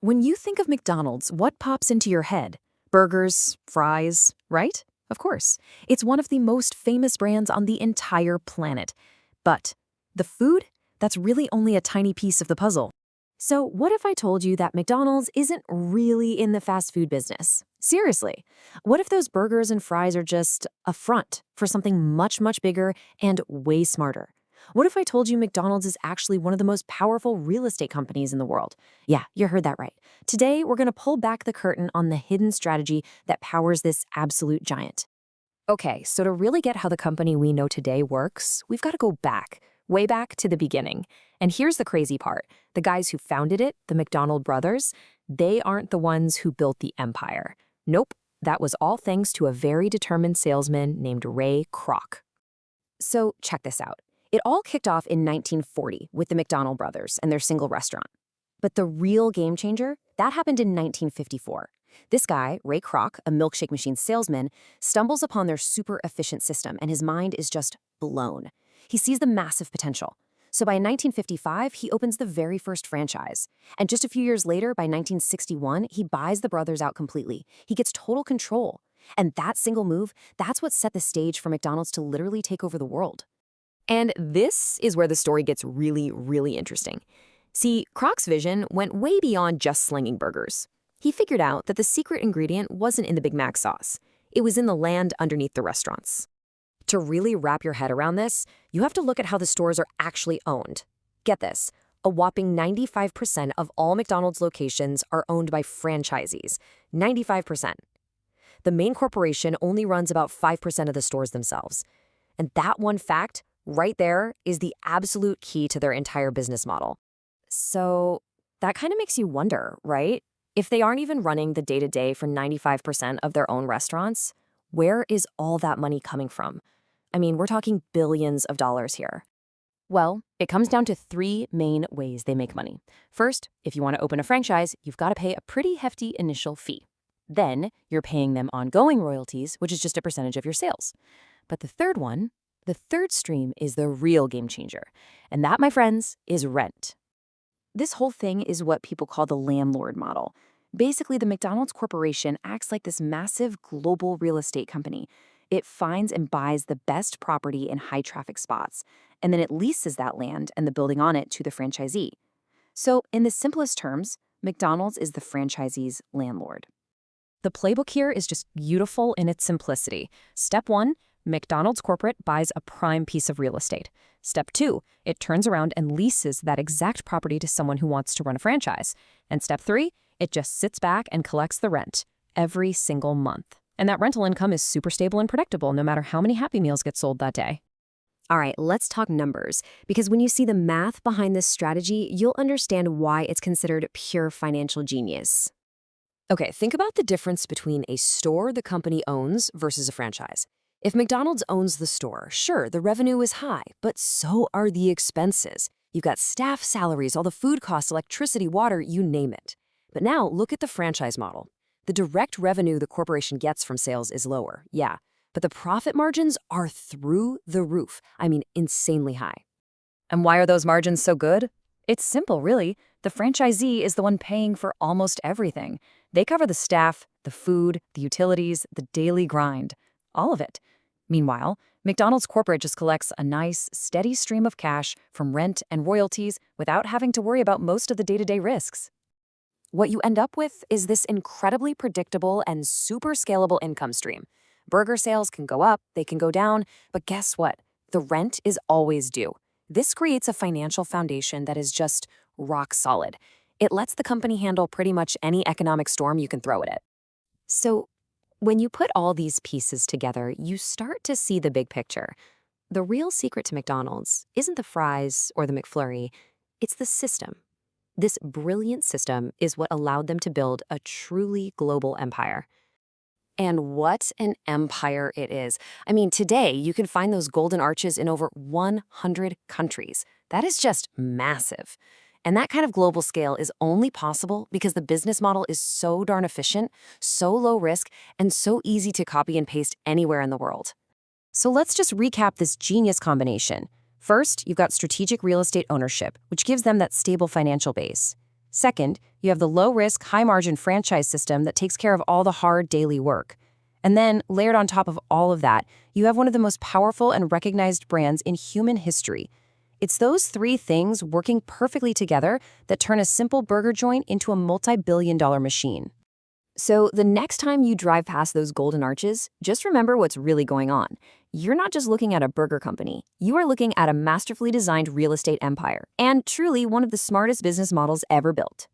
When you think of McDonald's, what pops into your head? Burgers, fries, right? Of course. It's one of the most famous brands on the entire planet. But the food? That's really only a tiny piece of the puzzle. So what if I told you that McDonald's isn't really in the fast food business? Seriously, what if those burgers and fries are just a front for something much, much bigger and way smarter? What if I told you McDonald's is actually one of the most powerful real estate companies in the world? Yeah, you heard that right. Today, we're going to pull back the curtain on the hidden strategy that powers this absolute giant. Okay, so to really get how the company we know today works, we've got to go back, way back to the beginning. And here's the crazy part. The guys who founded it, the McDonald brothers, they aren't the ones who built the empire. Nope, that was all thanks to a very determined salesman named Ray Kroc. So check this out. It all kicked off in 1940 with the McDonald brothers and their single restaurant. But the real game changer, that happened in 1954. This guy, Ray Kroc, a milkshake machine salesman, stumbles upon their super efficient system and his mind is just blown. He sees the massive potential. So by 1955, he opens the very first franchise. And just a few years later, by 1961, he buys the brothers out completely. He gets total control. And that single move, that's what set the stage for McDonald's to literally take over the world. And this is where the story gets really, really interesting. See, Kroc's vision went way beyond just slinging burgers. He figured out that the secret ingredient wasn't in the Big Mac sauce. It was in the land underneath the restaurants. To really wrap your head around this, you have to look at how the stores are actually owned. Get this, a whopping 95% of all McDonald's locations are owned by franchisees. 95%. The main corporation only runs about 5% of the stores themselves. And that one fact, right there, is the absolute key to their entire business model. So that kind of makes you wonder, right? If they aren't even running the day-to-day for 95% of their own restaurants, where is all that money coming from? I mean, we're talking billions of dollars here. Well, it comes down to three main ways they make money. First, if you want to open a franchise, you've got to pay a pretty hefty initial fee. Then, you're paying them ongoing royalties, which is just a percentage of your sales. But the third stream is the real game changer. And that, my friends, is rent. This whole thing is what people call the landlord model. Basically, the McDonald's Corporation acts like this massive global real estate company. It finds and buys the best property in high-traffic spots, and then it leases that land and the building on it to the franchisee. So, in the simplest terms, McDonald's is the franchisee's landlord. The playbook here is just beautiful in its simplicity. Step 1, McDonald's corporate buys a prime piece of real estate. Step 2, it turns around and leases that exact property to someone who wants to run a franchise. And step 3, it just sits back and collects the rent every single month. And that rental income is super stable and predictable no matter how many Happy Meals get sold that day. All right, let's talk numbers, because when you see the math behind this strategy, you'll understand why it's considered pure financial genius. Okay, think about the difference between a store the company owns versus a franchise. If McDonald's owns the store, sure, the revenue is high, but so are the expenses. You've got staff salaries, all the food costs, electricity, water, you name it. But now look at the franchise model. The direct revenue the corporation gets from sales is lower, yeah, but the profit margins are through the roof. I mean, insanely high. And why are those margins so good? It's simple, really. The franchisee is the one paying for almost everything. They cover the staff, the food, the utilities, the daily grind, all of it. Meanwhile, McDonald's corporate just collects a nice, steady stream of cash from rent and royalties without having to worry about most of the day-to-day risks. What you end up with is this incredibly predictable and super scalable income stream. Burger sales can go up, they can go down, but guess what? The rent is always due. This creates a financial foundation that is just rock solid. It lets the company handle pretty much any economic storm you can throw at it. So, when you put all these pieces together, you start to see the big picture. The real secret to McDonald's isn't the fries or the McFlurry, it's the system. This brilliant system is what allowed them to build a truly global empire. And what an empire it is. I mean, today you can find those golden arches in over 100 countries. That is just massive. And that kind of global scale is only possible because the business model is so darn efficient, so low risk, and so easy to copy and paste anywhere in the world. So let's just recap this genius combination. First, you've got strategic real estate ownership, which gives them that stable financial base. Second, You have the low-risk, high-margin franchise system that takes care of all the hard daily work. And then, layered on top of all of that, you have one of the most powerful and recognized brands in human history. It's those three things working perfectly together that turn a simple burger joint into a multi-billion-dollar machine. So the next time you drive past those golden arches, just remember what's really going on. You're not just looking at a burger company. You are looking at a masterfully designed real estate empire, and truly one of the smartest business models ever built.